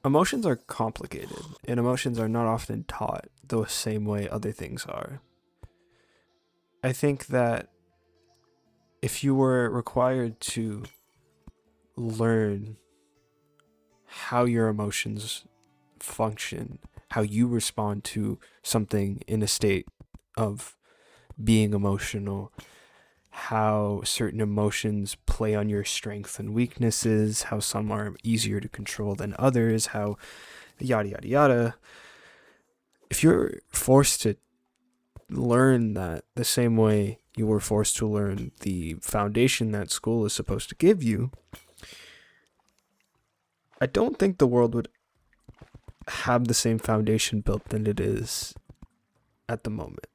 Emotions are complicated, and emotions are not often taught the same way other things are. I think that if you were required to learn how your emotions function, how you respond to something in a state of being emotional, how certain emotions play on your strengths and weaknesses, how some are easier to control than others, how yada yada yada. If you're forced to learn that the same way you were forced to learn the foundation that school is supposed to give you, I don't think the world would have the same foundation built than it is at the moment.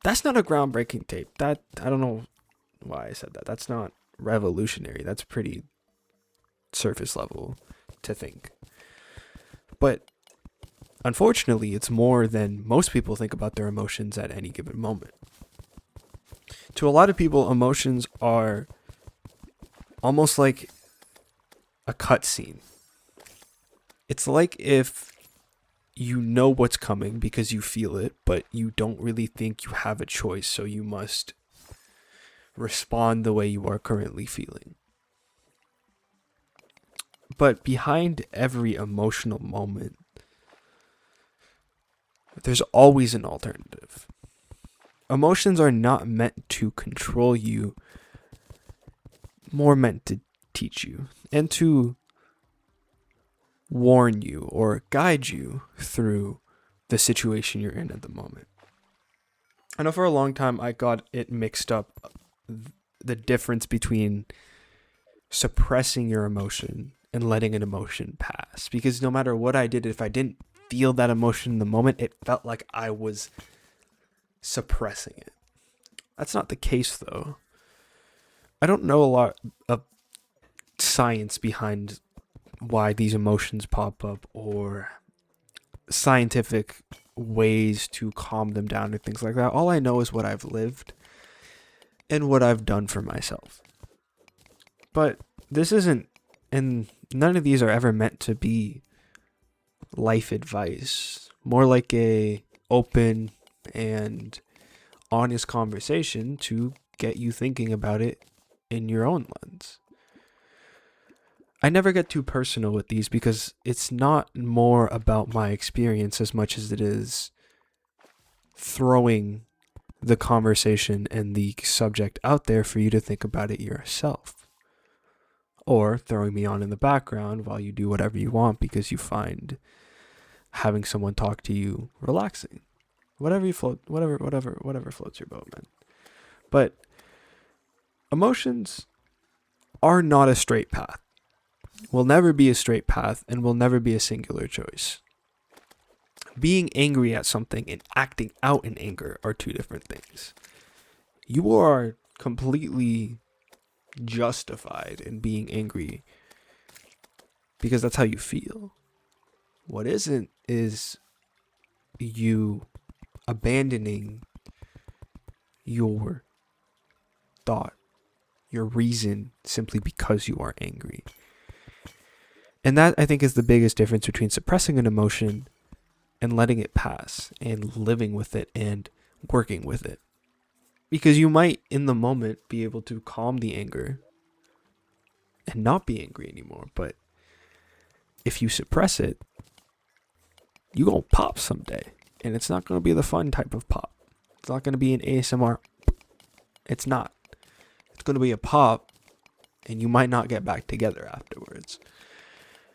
That's not a groundbreaking tape. That I don't know why I said that. That's not revolutionary. That's pretty surface level to think. But unfortunately, it's more than most people think about their emotions at any given moment. To a lot of people, emotions are almost like a cutscene. It's like if you know what's coming because you feel it, but you don't really think you have a choice, so you must respond the way you are currently feeling. But behind every emotional moment, there's always an alternative. Emotions are not meant to control you, more meant to teach you and to warn you or guide you through the situation you're in at the moment. I know for a long time I got it mixed up, the difference between suppressing your emotion and letting an emotion pass. Because no matter what I did, if I didn't feel that emotion in the moment, it felt like I was suppressing it. That's not the case, though. I don't know a lot of science behind why these emotions pop up or scientific ways to calm them down and things like that. All I know is what I've lived and what I've done for myself. But this isn't, and none of these are ever meant to be life advice. More like a open and honest conversation to get you thinking about it in your own lens. I never get too personal with these because it's not more about my experience as much as it is throwing the conversation and the subject out there for you to think about it yourself. Or throwing me on in the background while you do whatever you want because you find having someone talk to you relaxing. Whatever floats your boat, man. But emotions are not a straight path. Will never be a straight path and will never be a singular choice. Being angry at something and acting out in anger are two different things. You are completely justified in being angry because that's how you feel. What isn't is you abandoning your thought, your reason, simply because you are angry. And that, I think, is the biggest difference between suppressing an emotion and letting it pass and living with it and working with it. Because you might, in the moment, be able to calm the anger and not be angry anymore. But if you suppress it, you're going to pop someday. And it's not going to be the fun type of pop. It's not going to be an ASMR. It's not. It's going to be a pop, and you might not get back together afterwards.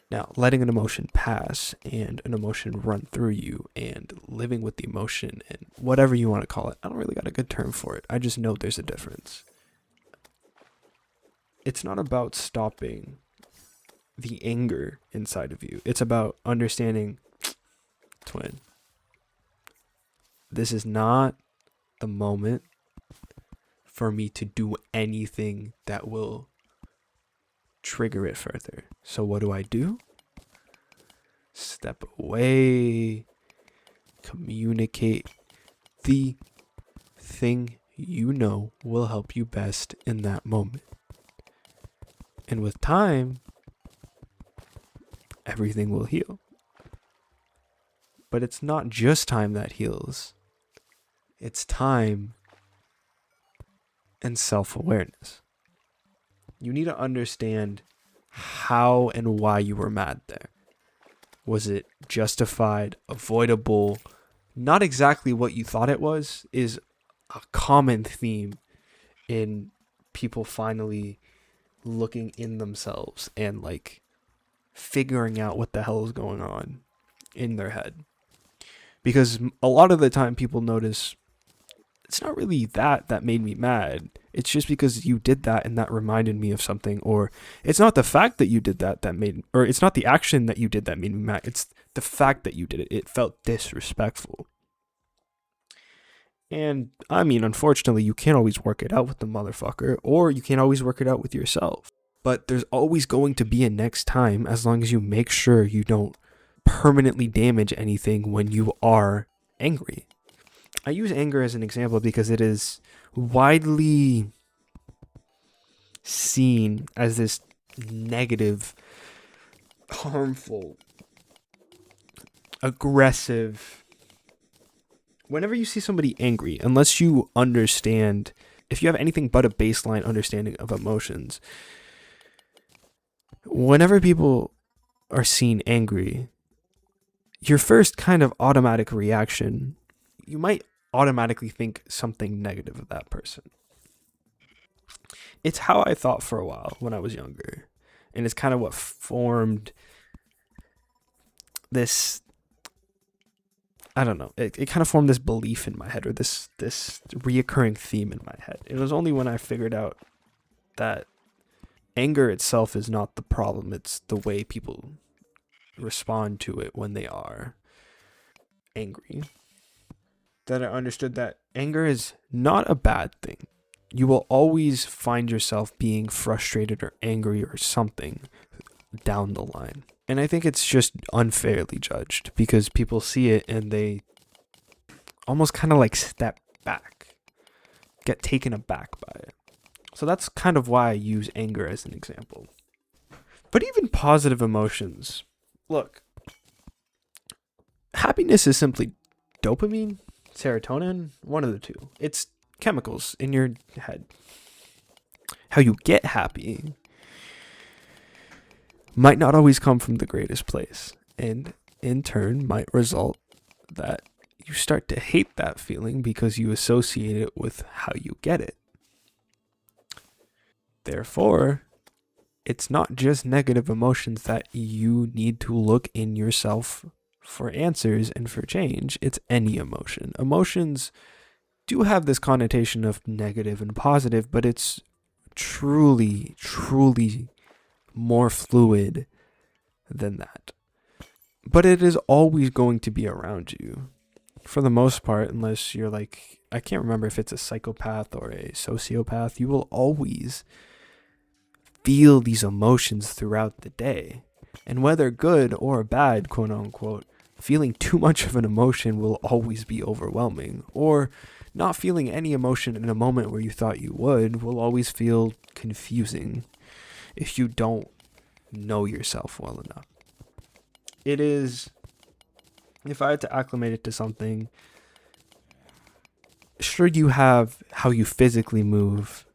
Now, letting an emotion pass and an emotion run through you and living with the emotion and whatever you want to call it, I don't really got a good term for it. I just know there's a difference. It's not about stopping the anger inside of you. It's about understanding, twin, this is not the moment for me to do anything that will trigger it further. So what do? Step away, communicate the thing you know will help you best in that moment. And with time, everything will heal. But it's not just time that heals. It's time and self-awareness. You need to understand how and why you were mad there. Was it justified, avoidable, not exactly what you thought it was, is a common theme in people finally looking in themselves and like figuring out what the hell is going on in their head. Because a lot of the time people notice it's not really that made me mad. It's just because you did that and that reminded me of something. Or it's not the fact that you did that made, or it's not the action that you did that made me mad. It's the fact that you did it. It felt disrespectful. And I mean, unfortunately, you can't always work it out with the motherfucker, or you can't always work it out with yourself. But there's always going to be a next time, as long as you make sure you don't permanently damage anything when you are angry. I use anger as an example because it is widely seen as this negative, harmful, aggressive. Whenever you see somebody angry, unless you understand, if you have anything but a baseline understanding of emotions, whenever people are seen angry, your first kind of automatic reaction, you might automatically think something negative of that person. It's how I thought for a while when I was younger. And it's kind of what formed this, I don't know, it kind of formed this belief in my head, or this reoccurring theme in my head. It was only when I figured out that anger itself is not the problem, it's the way people respond to it when they are angry, that I understood that anger is not a bad thing. You will always find yourself being frustrated or angry or something down the line. And I think it's just unfairly judged because people see it and they almost kind of like step back, get taken aback by it. So that's kind of why I use anger as an example. But even positive emotions, look, happiness is simply dopamine, serotonin, one of the two. It's chemicals in your head. How you get happy might not always come from the greatest place, and in turn might result that you start to hate that feeling because you associate it with how you get it. Therefore, it's not just negative emotions that you need to look in yourself for answers and for change. It's any emotion. Emotions do have this connotation of negative and positive, but it's truly more fluid than that. But it is always going to be around you for the most part, unless you're like, I can't remember if it's a psychopath or a sociopath. You will always feel these emotions throughout the day. And whether good or bad, quote unquote, feeling too much of an emotion will always be overwhelming. Or not feeling any emotion in a moment where you thought you would will always feel confusing if you don't know yourself well enough. It is, if I had to acclimate it to something, sure, you have how you physically move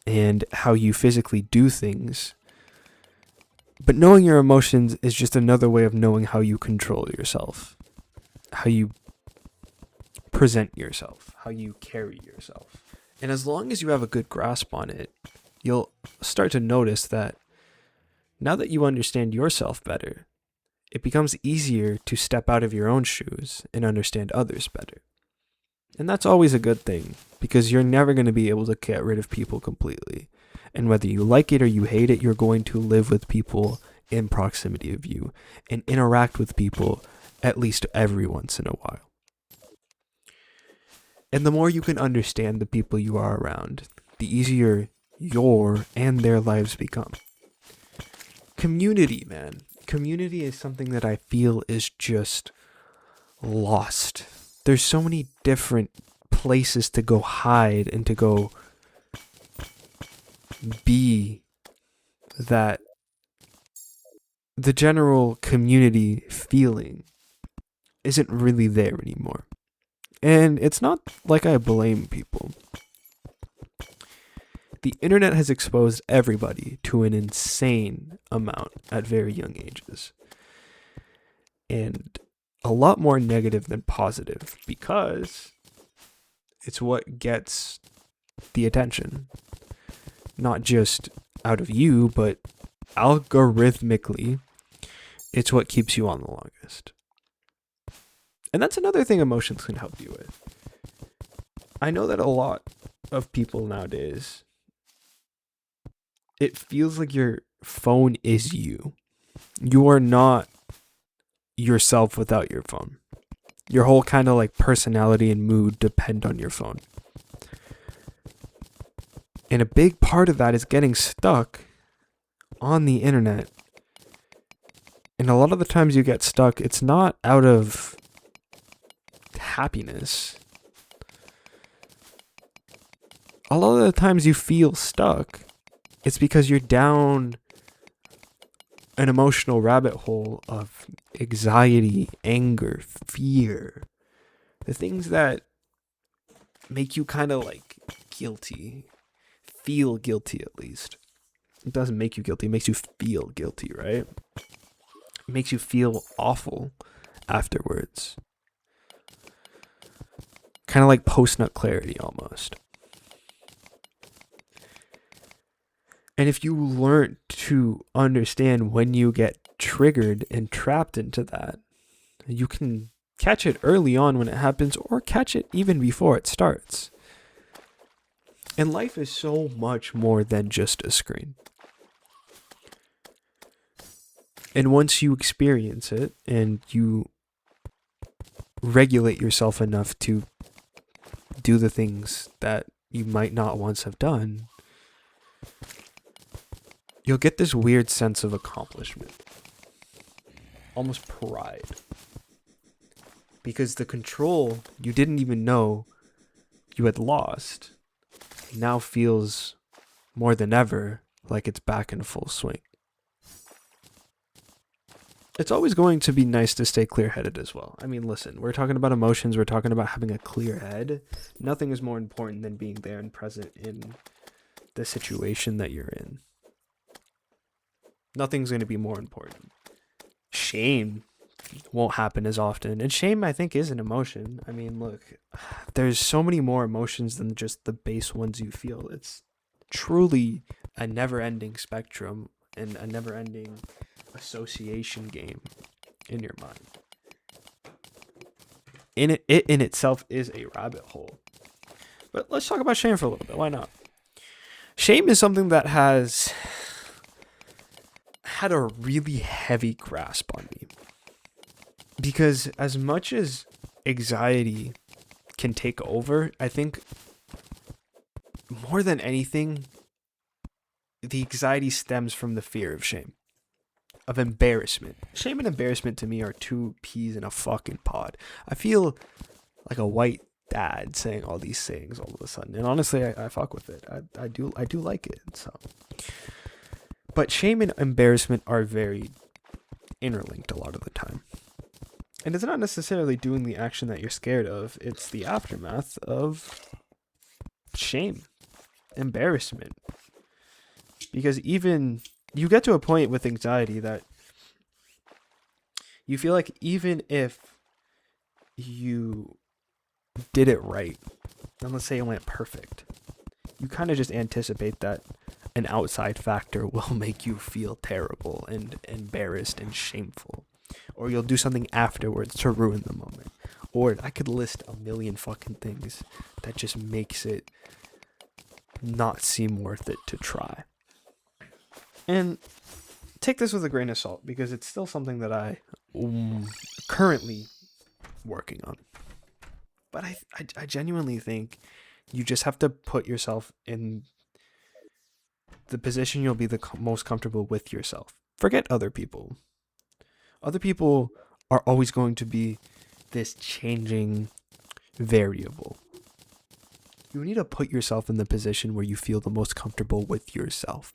and how you physically do things, but knowing your emotions is just another way of knowing how you control yourself, how you present yourself, how you carry yourself. And as long as you have a good grasp on it, you'll start to notice that now that you understand yourself better, it becomes easier to step out of your own shoes and understand others better. And that's always a good thing, because you're never going to be able to get rid of people completely. And whether you like it or you hate it, you're going to live with people in proximity of you and interact with people at least every once in a while. And the more you can understand the people you are around, the easier your and their lives become. Community, man. Community is something that I feel is just lost. There's so many different places to go hide and to go be that the general community feeling isn't really there anymore. And it's not like I blame people. The internet has exposed everybody to an insane amount at very young ages. And a lot more negative than positive, because it's what gets the attention. Not just out of you, but algorithmically, it's what keeps you on the longest. And that's another thing emotions can help you with. I know that a lot of people nowadays, it feels like your phone is you. You are not yourself without your phone. Your whole kind of like personality and mood depend on your phone. And a big part of that is getting stuck on the internet. And a lot of the times you get stuck, it's not out of happiness. A lot of the times you feel stuck, it's because you're down an emotional rabbit hole of anxiety, anger, fear. The things that make you kind of like guilty. Feel guilty, at least. It doesn't make you guilty, it makes you feel guilty, right? It makes you feel awful afterwards. Kind of like post-nut clarity almost. And if you learn to understand when you get triggered and trapped into that, you can catch it early on when it happens, or catch it even before it starts. And life is so much more than just a screen. And once you experience it and you regulate yourself enough to do the things that you might not once have done, you'll get this weird sense of accomplishment. Almost pride. Because the control you didn't even know you had lost now feels more than ever like it's back in full swing. It's always going to be nice to stay clear-headed as well. I mean, listen, we're talking about emotions, we're talking about having a clear head. Nothing is more important than being there and present in the situation that you're in. Nothing's going to be more important. Shame won't happen as often. And shame, I think, is an emotion. I mean, look, there's so many more emotions than just the base ones you feel. It's truly a never-ending spectrum and a never-ending association game in your mind. It in itself is a rabbit hole. But let's talk about shame for a little bit. Why not? Shame is something that has had a really heavy grasp on me. Because as much as anxiety can take over, I think more than anything, the anxiety stems from the fear of shame, of embarrassment. Shame and embarrassment to me are two peas in a fucking pod. I feel like a white dad saying all these things all of a sudden, and honestly, I fuck with it. I do like it. So, but shame and embarrassment are very interlinked a lot of the time. And it's not necessarily doing the action that you're scared of. It's the aftermath of shame, embarrassment. Because even you get to a point with anxiety that you feel like even if you did it right, and let's say it went perfect, you kind of just anticipate that an outside factor will make you feel terrible and embarrassed and shameful. Or you'll do something afterwards to ruin the moment. Or I could list a million fucking things that just makes it not seem worth it to try. And take this with a grain of salt, because it's still something that I currently working on. But I genuinely think you just have to put yourself in the position you'll be the most comfortable with yourself. Forget other people. Other people are always going to be this changing variable. You need to put yourself in the position where you feel the most comfortable with yourself.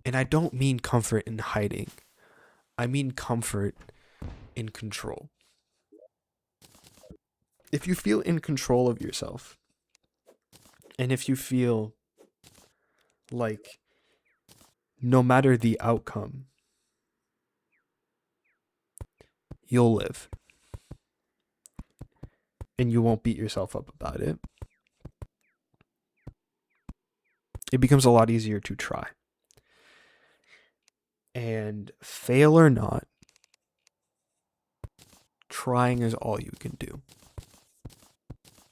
And I don't mean comfort in hiding. I mean comfort in control. If you feel in control of yourself, and if you feel like no matter the outcome, you'll live and you won't beat yourself up about it, it becomes a lot easier to try. And fail or not, trying is all you can do.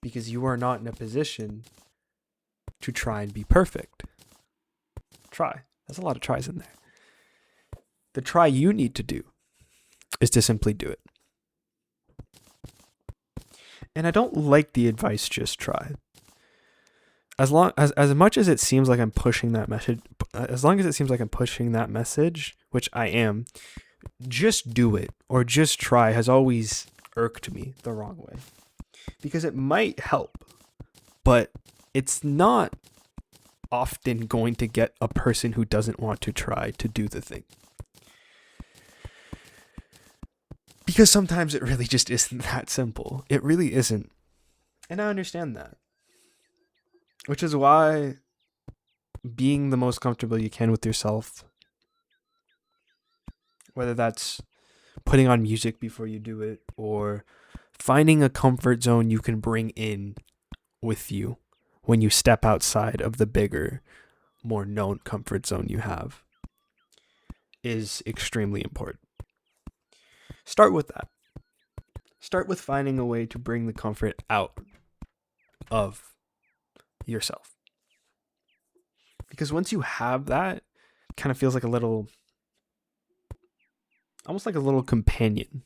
Because you are not in a position to try and be perfect. Try. There's a lot of tries in there. The try you need to do is to simply do it. And I don't like the advice, just try. As much as it seems like I'm pushing that message, which I am, just do it or just try has always irked me the wrong way. Because it might help, but it's not often going to get a person who doesn't want to try to do the thing. Because sometimes it really just isn't that simple. It really isn't. And I understand that. Which is why being the most comfortable you can with yourself, whether that's putting on music before you do it or finding a comfort zone you can bring in with you when you step outside of the bigger, more known comfort zone you have, is extremely important. Start with that. Start with finding a way to bring the comfort out of yourself. Because once you have that, it kind of feels like almost like a little companion.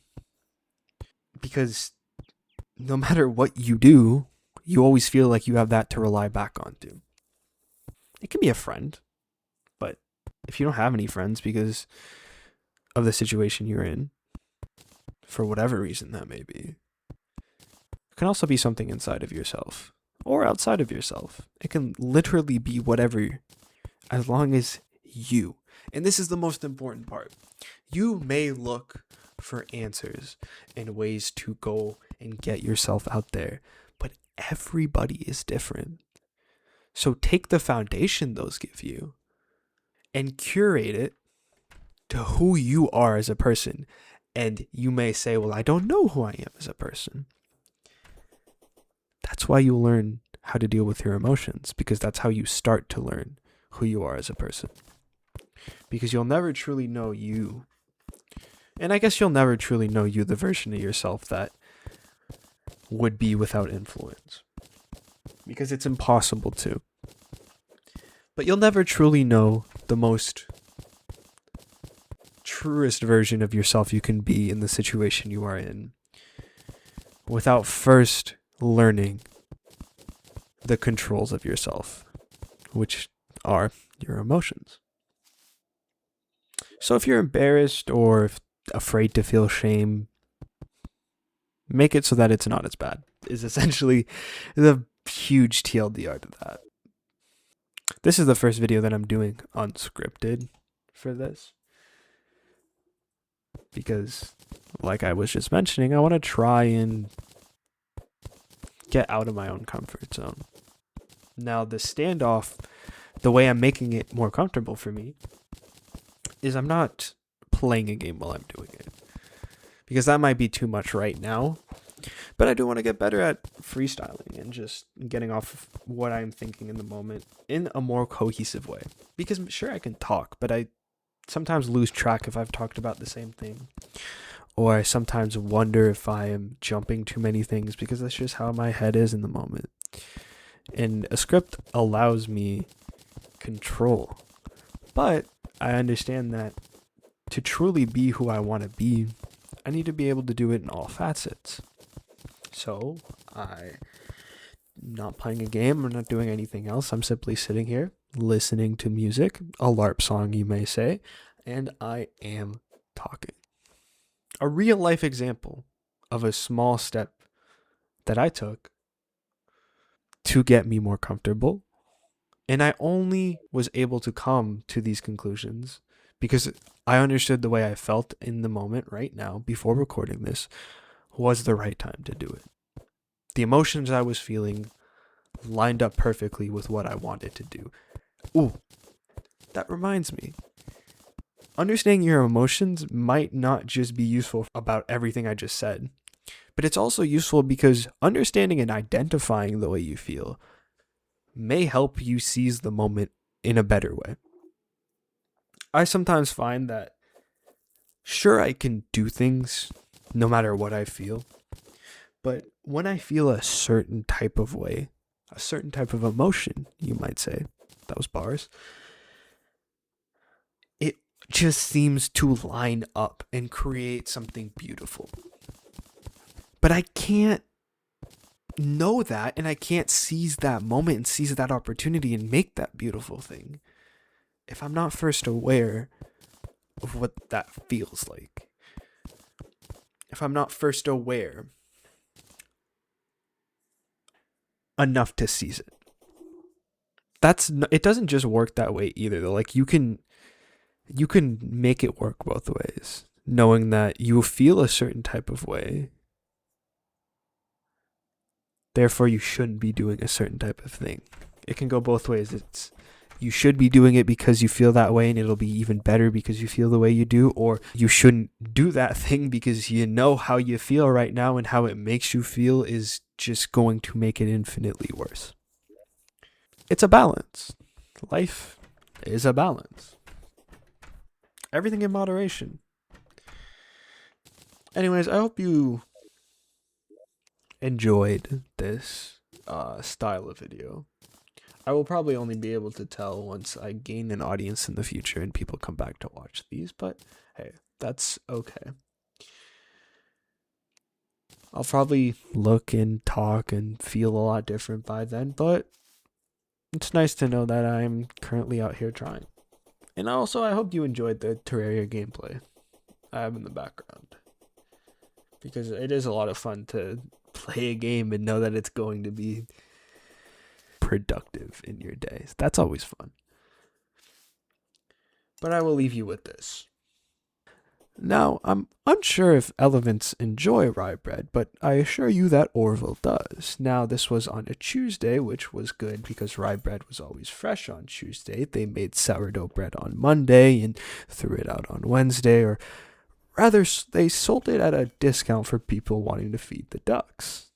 Because no matter what you do, you always feel like you have that to rely back onto. It can be a friend, but if you don't have any friends because of the situation you're in, for whatever reason that may be, it can also be something inside of yourself or outside of yourself. It can literally be whatever, as long as you. And this is the most important part. You may look for answers and ways to go and get yourself out there, but everybody is different. So take the foundation those give you and curate it to who you are as a person. And you may say, well, I don't know who I am as a person. That's why you learn how to deal with your emotions, because that's how you start to learn who you are as a person. Because you'll never truly know you. And I guess you'll never truly know you, the version of yourself that would be without influence. Because it's impossible to. But you'll never truly know the most truest version of yourself you can be in the situation you are in without first learning the controls of yourself, which are your emotions. So if you're embarrassed or afraid to feel shame, make it so that it's not as bad, is essentially the huge TLDR to that. This is the first video that I'm doing unscripted for this. Because, like I was just mentioning, I want to try and get out of my own comfort zone. Now, the standoff, the way I'm making it more comfortable for me, is I'm not playing a game while I'm doing it. Because that might be too much right now. But I do want to get better at freestyling and just getting off of what I'm thinking in the moment in a more cohesive way. Because sure, I can talk, but I sometimes lose track if I've talked about the same thing. Or I sometimes wonder if I am jumping too many things, because that's just how my head is in the moment. And a script allows me control. But I understand that to truly be who I want to be, I need to be able to do it in all facets. So I'm not playing a game, I'm not doing anything else. I'm simply sitting here listening to music, a LARP song you may say, and I am talking. A real life example of a small step that I took to get me more comfortable, And I only was able to come to these conclusions because I understood the way I felt in the moment right now before recording this was the right time to do it. The emotions I was feeling lined up perfectly with what I wanted to do. Ooh, that reminds me. Understanding your emotions might not just be useful about everything I just said, but it's also useful because understanding and identifying the way you feel may help you seize the moment in a better way. I sometimes find that, sure, I can do things no matter what I feel, but when I feel a certain type of way, a certain type of emotion, you might say, that was bars, it just seems to line up and create something beautiful. But I can't know that, and I can't seize that moment and seize that opportunity and make that beautiful thing if I'm not first aware of what that feels like. If I'm not first aware enough to seize it. It doesn't just work that way either though. Like you can make it work both ways, knowing that you feel a certain type of way. Therefore you shouldn't be doing a certain type of thing. It can go both ways. It's you should be doing it because you feel that way and it'll be even better because you feel the way you do, or you shouldn't do that thing because you know how you feel right now and how it makes you feel is just going to make it infinitely worse. It's a balance. Life is a balance. Everything in moderation. Anyways, I hope you enjoyed this style of video. I will probably only be able to tell once I gain an audience in the future and people come back to watch these, but hey, that's okay. I'll probably look and talk and feel a lot different by then, but it's nice to know that I'm currently out here trying. And also, I hope you enjoyed the Terraria gameplay I have in the background, because it is a lot of fun to play a game and know that it's going to be productive in your days. That's always fun. But I will leave you with this. Now, I'm unsure if elephants enjoy rye bread, but I assure you that Orville does. Now, this was on a Tuesday, which was good because rye bread was always fresh on Tuesday. They made sourdough bread on Monday and threw it out on Wednesday, or rather, they sold it at a discount for people wanting to feed the ducks.